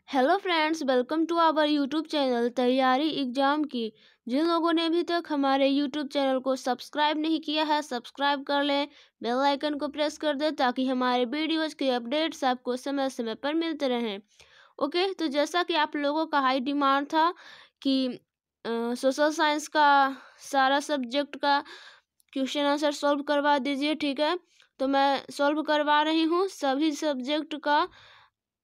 Hello friends, welcome to our YouTube channel तैयारी exam की। जिन लोगों ने अभी तक हमारे यूट्यूब चैनल को सब्सक्राइब नहीं किया है, सब्सक्राइब कर लें, बेल आइकन को प्रेस कर दें ताकि हमारे वीडियोज़ के अपडेट्स आपको समय समय पर मिलते रहें। ओके, तो जैसा कि आप लोगों का हाई डिमांड था कि सोशल साइंस का सारा सब्जेक्ट का क्वेश्चन आंसर सॉल्व करवा दीजिए, ठीक है। तो मैं सॉल्व करवा रही हूँ। सभी सब्जेक्ट का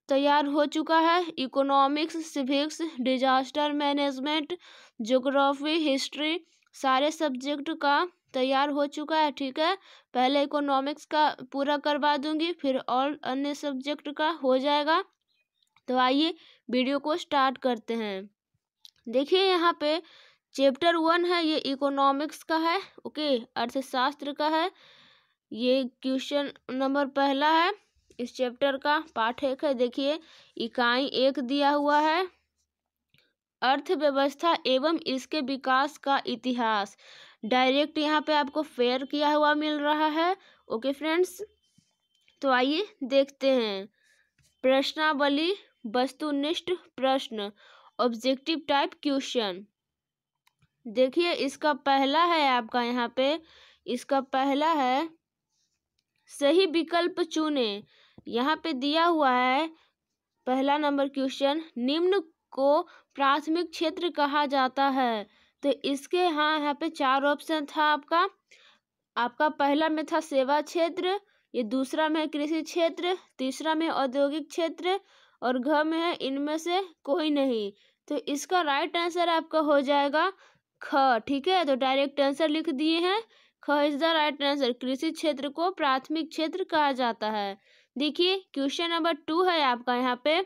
तैयार हो चुका है। Economics, civics, disaster management, geography, history, सारे सब्जेक्ट का तैयार हो चुका है, ठीक है। पहले इकोनॉमिक्स का पूरा करवा दूंगी, फिर और अन्य सब्जेक्ट का हो जाएगा। तो आइए वीडियो को स्टार्ट करते हैं। देखिए यहाँ पे चैप्टर 1 है, ये इकोनॉमिक्स का है, ओके, अर्थशास्त्र का है। ये क्वेश्चन नंबर पहला है इस चैप्टर का। पाठ 1 है। देखिए इकाई 1 दिया हुआ है, अर्थव्यवस्था एवं इसके विकास का इतिहास। डायरेक्ट यहाँ पे आपको फेयर किया हुआ मिल रहा है। ओके फ्रेंड्स, तो आइए देखते हैं। प्रश्नावली, वस्तुनिष्ठ प्रश्न, ऑब्जेक्टिव टाइप क्वेश्चन। देखिए इसका पहला है आपका, यहाँ पे इसका पहला है सही विकल्प चुने। यहाँ पे दिया हुआ है पहला नंबर क्वेश्चन, निम्न को प्राथमिक क्षेत्र कहा जाता है। तो इसके यहाँ पे 4 ऑप्शन था आपका पहला में था सेवा क्षेत्र, ये दूसरा में है कृषि क्षेत्र, तीसरा में औद्योगिक क्षेत्र और घ में है इनमें से कोई नहीं। तो इसका राइट आंसर आपका हो जाएगा ख, ठीक है। तो डायरेक्ट आंसर लिख दिए हैं, ख इज द राइट आंसर। कृषि क्षेत्र को प्राथमिक क्षेत्र कहा जाता है। देखिए क्वेश्चन नंबर 2 है आपका, यहाँ पे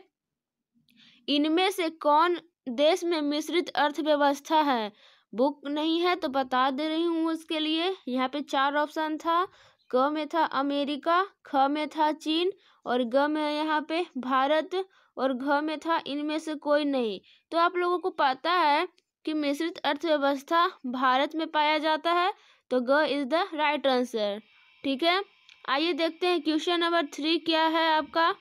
इनमें से कौन देश में मिश्रित अर्थव्यवस्था है। बुक नहीं है तो बता दे रही हूँ उसके लिए। यहाँ पे 4 ऑप्शन था, क में था अमेरिका, ख में था चीन और ग में है यहाँ पे भारत और घ में था इनमें से कोई नहीं। तो आप लोगों को पता है कि मिश्रित अर्थव्यवस्था भारत में पाया जाता है, तो ग इज द राइट आंसर, ठीक है। आइए देखते हैं क्वेश्चन नंबर 3 क्या है आपका।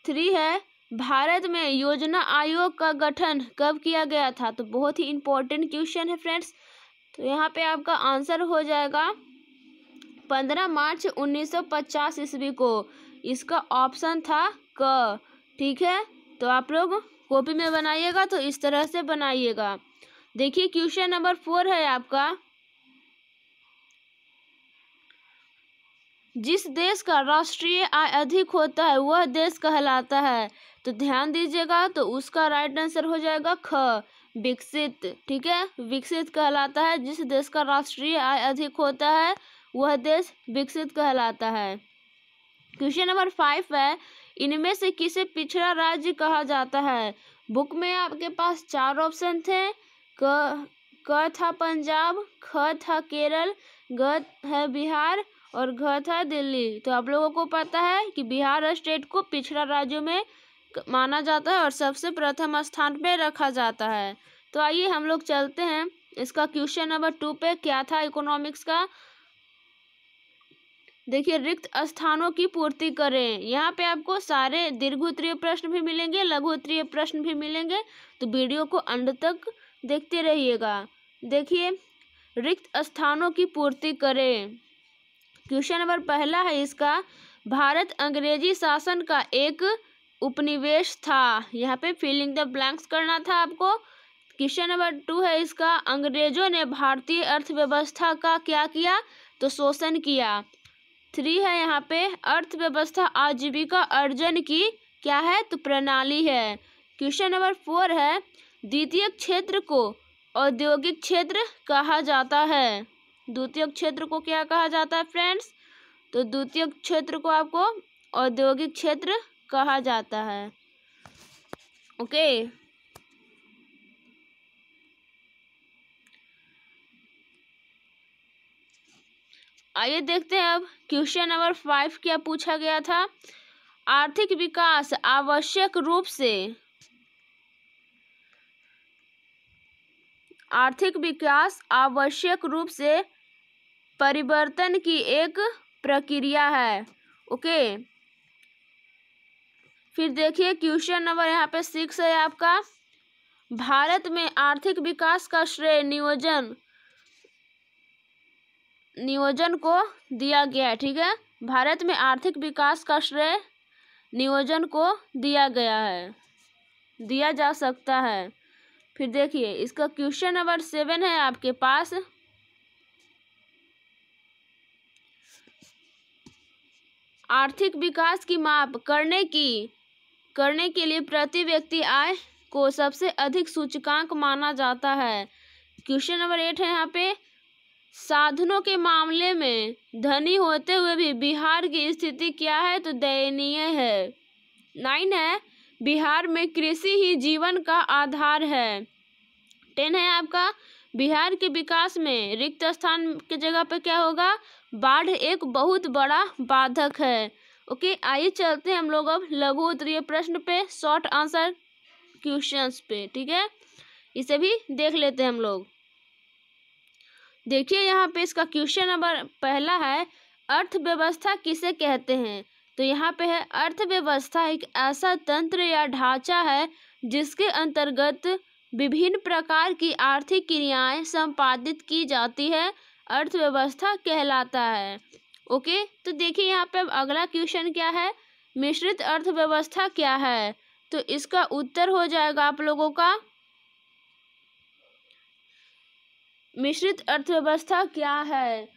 3 है भारत में योजना आयोग का गठन कब किया गया था। तो बहुत ही इंपॉर्टेंट क्वेश्चन है फ्रेंड्स। तो यहाँ पे आपका आंसर हो जाएगा 15 मार्च 1950 ईस्वी को। इसका ऑप्शन था क, ठीक है। तो आप लोग कॉपी में बनाइएगा तो इस तरह से बनाइएगा। देखिए क्वेश्चन नंबर 4 है आपका, जिस देश का राष्ट्रीय आय अधिक होता है वह देश कहलाता है। तो ध्यान दीजिएगा, तो उसका राइट आंसर हो जाएगा ख, विकसित, ठीक है। विकसित कहलाता है, जिस देश का राष्ट्रीय आय अधिक होता है वह देश विकसित कहलाता है। क्वेश्चन नंबर 5 है, इनमें से किसे पिछड़ा राज्य कहा जाता है। बुक में आपके पास 4 ऑप्शन थे, क था पंजाब, ख था केरल, ग है बिहार और घ था दिल्ली। तो आप लोगों को पता है कि बिहार स्टेट को पिछड़ा राज्यों में माना जाता है और सबसे प्रथम स्थान पे रखा जाता है। तो आइए हम लोग चलते हैं इसका क्वेश्चन नंबर 2 पे। क्या था इकोनॉमिक्स का। देखिए रिक्त स्थानों की पूर्ति करें। यहाँ पे आपको सारे दीर्घोत्तरीय प्रश्न भी मिलेंगे, लघुत्तरीय प्रश्न भी मिलेंगे, तो वीडियो को अंत तक देखते रहिएगा। देखिए रिक्त स्थानों की पूर्ति करें। क्वेश्चन नंबर पहला है इसका, भारत अंग्रेजी शासन का एक उपनिवेश था। यहाँ पे फिलिंग द ब्लैंक्स करना था आपको। क्वेश्चन नंबर 2 है इसका, अंग्रेजों ने भारतीय अर्थव्यवस्था का क्या किया। तो शोषण किया। 3 है यहाँ पे, अर्थव्यवस्था आजीविका अर्जन की क्या है। तो प्रणाली है। क्वेश्चन नंबर 4 है, द्वितीय क्षेत्र को औद्योगिक क्षेत्र कहा जाता है। द्वितीय क्षेत्र को क्या कहा जाता है फ्रेंड्स। तो द्वितीय क्षेत्र को आपको औद्योगिक क्षेत्र कहा जाता है, ओके। आइए देखते हैं अब क्वेश्चन नंबर 5 क्या पूछा गया था। आर्थिक विकास आवश्यक रूप से परिवर्तन की एक प्रक्रिया है, ओके। फिर देखिए क्वेश्चन नंबर यहाँ पे 6 है आपका, भारत में आर्थिक विकास का श्रेय नियोजन को दिया गया है। ठीक है, भारत में आर्थिक विकास का श्रेय नियोजन को दिया गया है, दिया जा सकता है। फिर देखिए इसका क्वेश्चन नंबर 7 है आपके पास, आर्थिक विकास की माप करने के लिए प्रति व्यक्ति आय को सबसे अधिक सूचकांक माना जाता है। क्वेश्चन नंबर 8 है यहाँ पे, साधनों के मामले में धनी होते हुए भी बिहार की स्थिति क्या है, तो दयनीय है। 9 है, बिहार में कृषि ही जीवन का आधार है। 10 है आपका, बिहार के विकास में रिक्त स्थान की जगह पे क्या होगा, बाढ़ एक बहुत बड़ा बाधक है। ओके, आइए चलते हैं हम लोग अब लघु उत्तरीय प्रश्न पे, शॉर्ट आंसर क्वेश्चंस पे। ठीक है, इसे भी देख लेते हैं हम लोग। देखिए यहाँ पे इसका क्वेश्चन नंबर पहला है, अर्थव्यवस्था किसे कहते हैं, तो यहाँ पे है, अर्थव्यवस्था एक ऐसा तंत्र या ढांचा है जिसके अंतर्गत विभिन्न प्रकार की आर्थिक क्रियाएं संपादित की जाती है, अर्थव्यवस्था कहलाता है। ओके, तो देखिए यहाँ पे अब अगला क्वेश्चन क्या है, मिश्रित अर्थव्यवस्था क्या है, तो इसका उत्तर हो जाएगा आप लोगों का, मिश्रित अर्थव्यवस्था क्या है,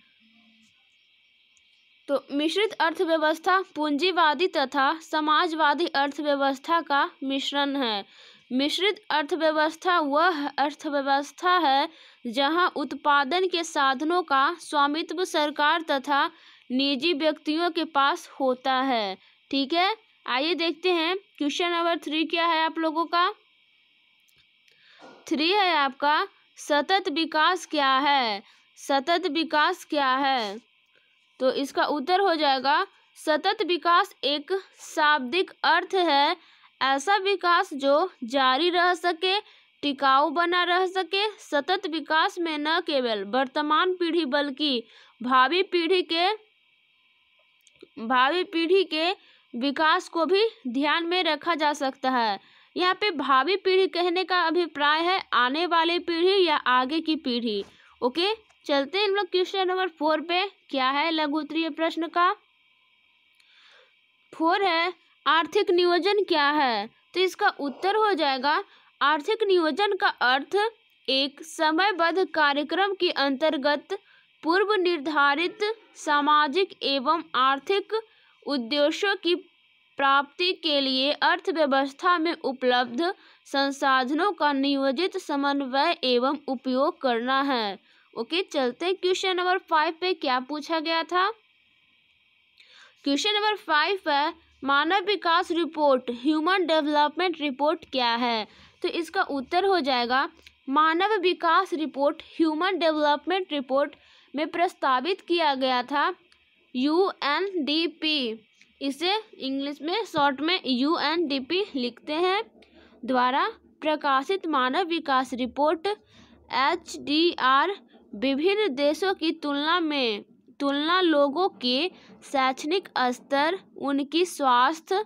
तो मिश्रित अर्थव्यवस्था पूंजीवादी तथा समाजवादी अर्थव्यवस्था का मिश्रण है। मिश्रित अर्थव्यवस्था वह अर्थव्यवस्था है जहां उत्पादन के साधनों का स्वामित्व सरकार तथा निजी व्यक्तियों के पास होता है। ठीक है, आइए देखते हैं क्वेश्चन नंबर 3 क्या है आप लोगों का। 3 है आपका, सतत विकास क्या है, सतत विकास क्या है, तो इसका उत्तर हो जाएगा, सतत विकास एक शाब्दिक अर्थ है, ऐसा विकास जो जारी रह सके, टिकाऊ बना रह सके। सतत विकास में न केवल वर्तमान पीढ़ी बल्कि भावी पीढ़ी के विकास को भी ध्यान में रखा जा सकता है। यहाँ पे भावी पीढ़ी कहने का अभिप्राय है आने वाली पीढ़ी या आगे की पीढ़ी। ओके, चलते हैं हम लोग क्वेश्चन नंबर 4 पे, क्या है लघु उत्तरीय प्रश्न का। 4 है, आर्थिक नियोजन क्या है, तो इसका उत्तर हो जाएगा, आर्थिक नियोजन का अर्थ एक समयबद्ध कार्यक्रम के अंतर्गत पूर्व निर्धारित सामाजिक एवं आर्थिक उद्देश्यों की प्राप्ति के लिए अर्थव्यवस्था में उपलब्ध संसाधनों का नियोजित समन्वय एवं उपयोग करना है। ओके, चलते हैं क्वेश्चन नंबर 5 पे, क्या पूछा गया था। क्वेश्चन नंबर 5 है, मानव विकास रिपोर्ट ह्यूमन डेवलपमेंट रिपोर्ट क्या है, तो इसका उत्तर हो जाएगा, मानव विकास रिपोर्ट ह्यूमन डेवलपमेंट रिपोर्ट में प्रस्तावित किया गया था UNDP, इसे इंग्लिश में शॉर्ट में UNDP लिखते हैं, द्वारा प्रकाशित मानव विकास रिपोर्ट HDR विभिन्न देशों की तुलना लोगों के शैक्षणिक स्तर, उनकी स्वास्थ्य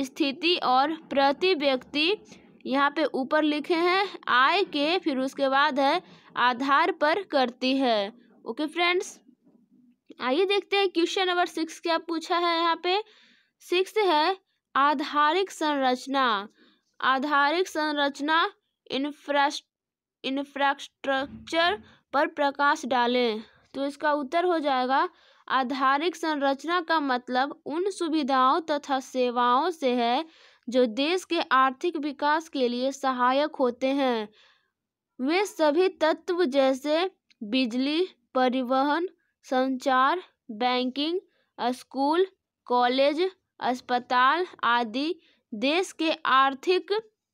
स्थिति और प्रति व्यक्ति, यहाँ पे ऊपर लिखे हैं आय के, फिर उसके बाद है आधार पर करती है। ओके फ्रेंड्स, आइए देखते हैं क्वेश्चन नंबर 6 क्या पूछा है यहाँ पे। 6 है, आधारिक संरचना इंफ्रास्ट्रक्चर पर प्रकाश डालें, तो इसका उत्तर हो जाएगा, आधारिक संरचना का मतलब उन सुविधाओं तथा सेवाओं से है जो देश के आर्थिक विकास के लिए सहायक होते हैं। वे सभी तत्व जैसे बिजली, परिवहन, संचार, बैंकिंग, स्कूल, कॉलेज, अस्पताल आदि देश के आर्थिक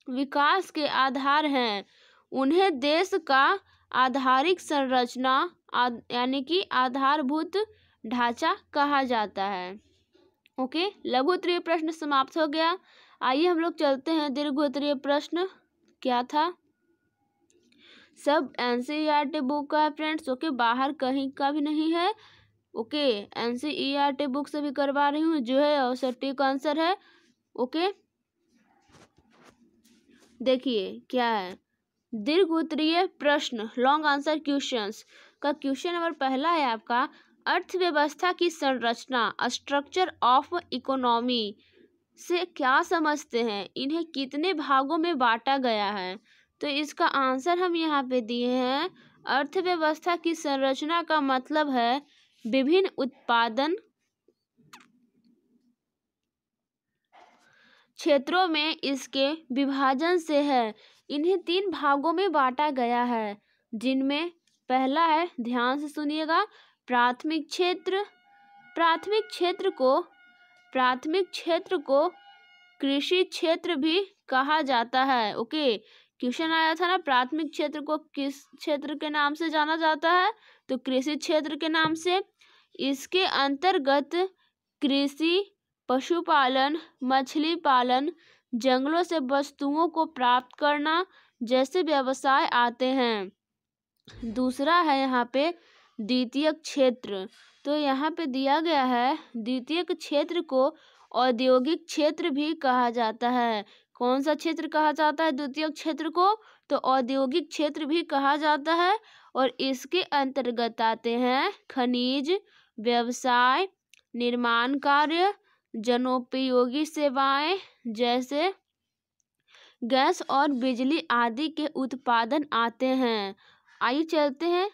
विकास के आधार हैं। उन्हें देश का आधारिक संरचना यानी कि आधारभूत ढांचा कहा जाता है। ओके, लघु उत्तरीय प्रश्न समाप्त हो गया। आइए हम लोग चलते हैं दीर्घ उत्तरीय प्रश्न, क्या था। सब NCERT बुक का है फ्रेंड्स। ओके, बाहर कहीं का भी नहीं है। ओके, NCERT बुक से भी करवा रही हूँ, जो है और सटीक आंसर है। ओके, देखिए क्या है, दीर्घ उत्तरीय प्रश्न लॉन्ग आंसर क्वेश्चंस का क्वेश्चन नंबर पहला है आपका, अर्थव्यवस्था की संरचना स्ट्रक्चर ऑफ इकोनॉमी से क्या समझते हैं, इन्हें कितने भागों में बांटा गया है। तो इसका आंसर हम यहाँ पे दिए हैं, अर्थव्यवस्था की संरचना का मतलब है विभिन्न उत्पादन क्षेत्रों में इसके विभाजन से है। इन्हें 3 भागों में बांटा गया है, जिनमें पहला है, ध्यान से सुनिएगा, प्राथमिक क्षेत्र। प्राथमिक क्षेत्र को कृषि क्षेत्र भी कहा जाता है। ओके, क्वेश्चन आया था ना, प्राथमिक क्षेत्र को किस क्षेत्र के नाम से जाना जाता है, तो कृषि क्षेत्र के नाम से। इसके अंतर्गत कृषि, पशुपालन, मछली पालन, जंगलों से वस्तुओं को प्राप्त करना जैसे व्यवसाय आते हैं। दूसरा है यहाँ पे द्वितीयक क्षेत्र। तो यहाँ पे दिया गया है, द्वितीयक क्षेत्र को औद्योगिक क्षेत्र भी कहा जाता है। कौन सा क्षेत्र कहा जाता है द्वितीयक क्षेत्र को, तो औद्योगिक क्षेत्र भी कहा जाता है। और इसके अंतर्गत आते हैं खनिज व्यवसाय, निर्माण कार्य, जनोपयोगी सेवाएं जैसे गैस और बिजली आदि के उत्पादन आते हैं। आइए चलते हैं,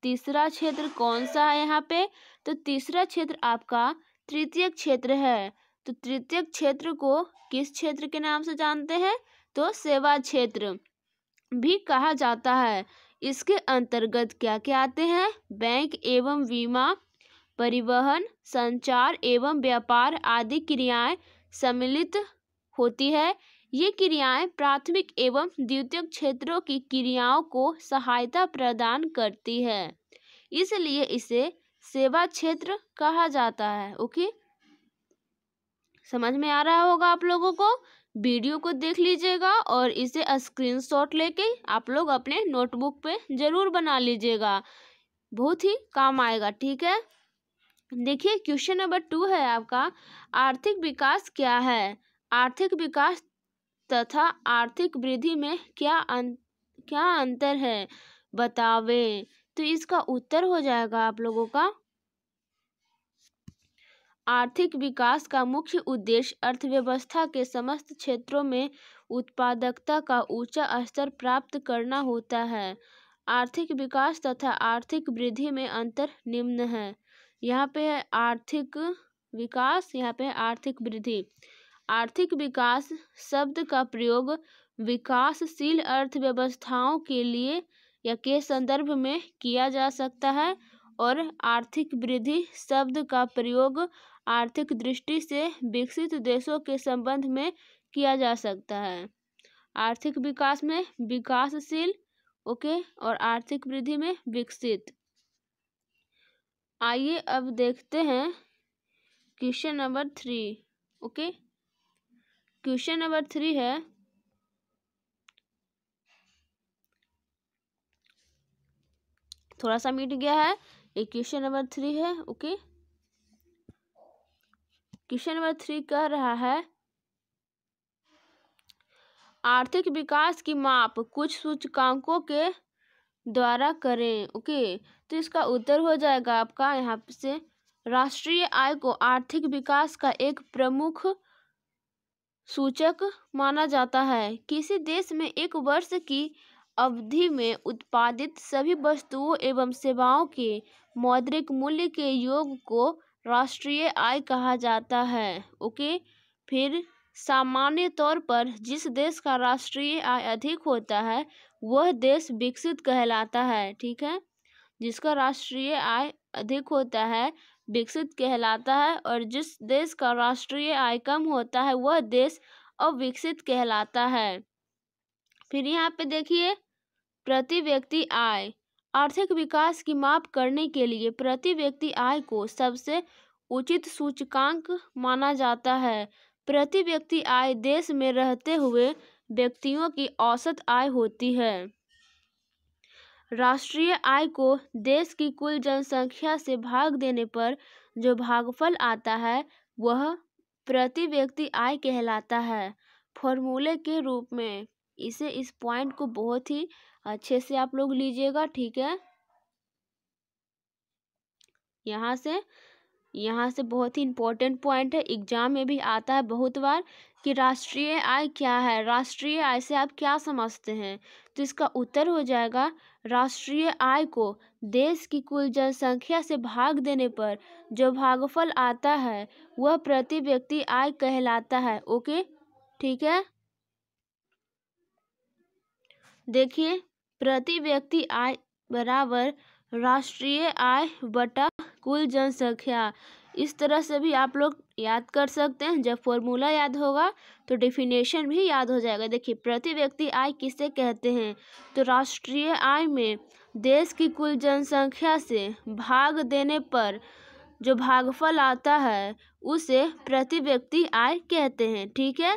तीसरा क्षेत्र कौन सा है यहाँ पे, तो तीसरा क्षेत्र आपका तृतीयक क्षेत्र है। तो तृतीयक क्षेत्र को किस क्षेत्र के नाम से जानते हैं, तो सेवा क्षेत्र भी कहा जाता है। इसके अंतर्गत क्या क्या आते हैं, बैंक एवं बीमा, परिवहन, संचार एवं व्यापार आदि क्रियाएं सम्मिलित होती है। ये क्रियाएं प्राथमिक एवं द्वितीयक क्षेत्रों की क्रियाओं को सहायता प्रदान करती है, इसलिए इसे सेवा क्षेत्र कहा जाता है। ओके, समझ में आ रहा होगा आप लोगों को। वीडियो को देख लीजिएगा और इसे स्क्रीनशॉट लेके आप लोग अपने नोटबुक पे जरूर बना लीजिएगा, बहुत ही काम आएगा। ठीक है, देखिए क्वेश्चन नंबर 2 है आपका, आर्थिक विकास क्या है, आर्थिक विकास तथा आर्थिक वृद्धि में क्या अंतर है बतावें। तो इसका उत्तर हो जाएगा आप लोगों का, आर्थिक विकास का मुख्य उद्देश्य अर्थव्यवस्था के समस्त क्षेत्रों में उत्पादकता का ऊंचा स्तर प्राप्त करना होता है। आर्थिक विकास तथा आर्थिक वृद्धि में अंतर निम्न है। यहाँ पे है आर्थिक विकास, यहाँ पे है आर्थिक वृद्धि। आर्थिक विकास शब्द का प्रयोग विकासशील अर्थव्यवस्थाओं के लिए या के संदर्भ में किया जा सकता है, और आर्थिक वृद्धि शब्द का प्रयोग आर्थिक दृष्टि से विकसित देशों के संबंध में किया जा सकता है। आर्थिक विकास में विकासशील, ओके, और आर्थिक वृद्धि में विकसित। आइए अब देखते हैं question number 3। Okay, question number 3 है, थोड़ा सा मिट गया है, ये क्वेश्चन नंबर 3 है। ओके, क्वेश्चन नंबर 3 कह रहा है, आर्थिक विकास की माप कुछ सूचकांकों के द्वारा करें। ओके, तो इसका उत्तर हो जाएगा आपका यहाँ से, राष्ट्रीय आय को आर्थिक विकास का एक प्रमुख सूचक माना जाता है। किसी देश में एक वर्ष की अवधि में उत्पादित सभी वस्तुओं एवं सेवाओं के मौद्रिक मूल्य के योग को राष्ट्रीय आय कहा जाता है। ओके, फिर सामान्य तौर पर जिस देश का राष्ट्रीय आय अधिक होता है वह देश विकसित कहलाता है। ठीक है, जिसका राष्ट्रीय आय अधिक होता है विकसित कहलाता है, और जिस देश का राष्ट्रीय आय कम होता है वह देश अविकसित कहलाता है। फिर यहाँ पे देखिए, प्रति व्यक्ति आय, आर्थिक विकास की माप करने के लिए प्रति व्यक्ति आय को सबसे उचित सूचकांक माना जाता है। प्रति व्यक्ति आय देश में रहते हुए व्यक्तियों की औसत आय होती है। राष्ट्रीय आय को देश की कुल जनसंख्या से भाग देने पर जो भागफल आता है वह प्रति व्यक्ति आय कहलाता है। फॉर्मूले के रूप में इस पॉइंट को बहुत ही अच्छे से आप लोग लीजिएगा, ठीक है। यहाँ से बहुत ही इम्पोर्टेंट पॉइंट है, एग्जाम में भी आता है बहुत बार कि राष्ट्रीय आय क्या है, राष्ट्रीय आय से आप क्या समझते हैं। तो इसका उत्तर हो जाएगा राष्ट्रीय आय को देश की कुल जनसंख्या से भाग देने पर जो भागफल आता है वह प्रति व्यक्ति आय कहलाता है। ओके, ठीक है। देखिए, प्रति व्यक्ति आय बराबर राष्ट्रीय आय बटा कुल जनसंख्या, इस तरह से भी आप लोग याद कर सकते हैं। जब फॉर्मूला याद होगा तो डेफिनेशन भी याद हो जाएगा। देखिए, प्रति व्यक्ति आय किसे कहते हैं, तो राष्ट्रीय आय में देश की कुल जनसंख्या से भाग देने पर जो भागफल आता है उसे प्रति व्यक्ति आय कहते हैं, ठीक है।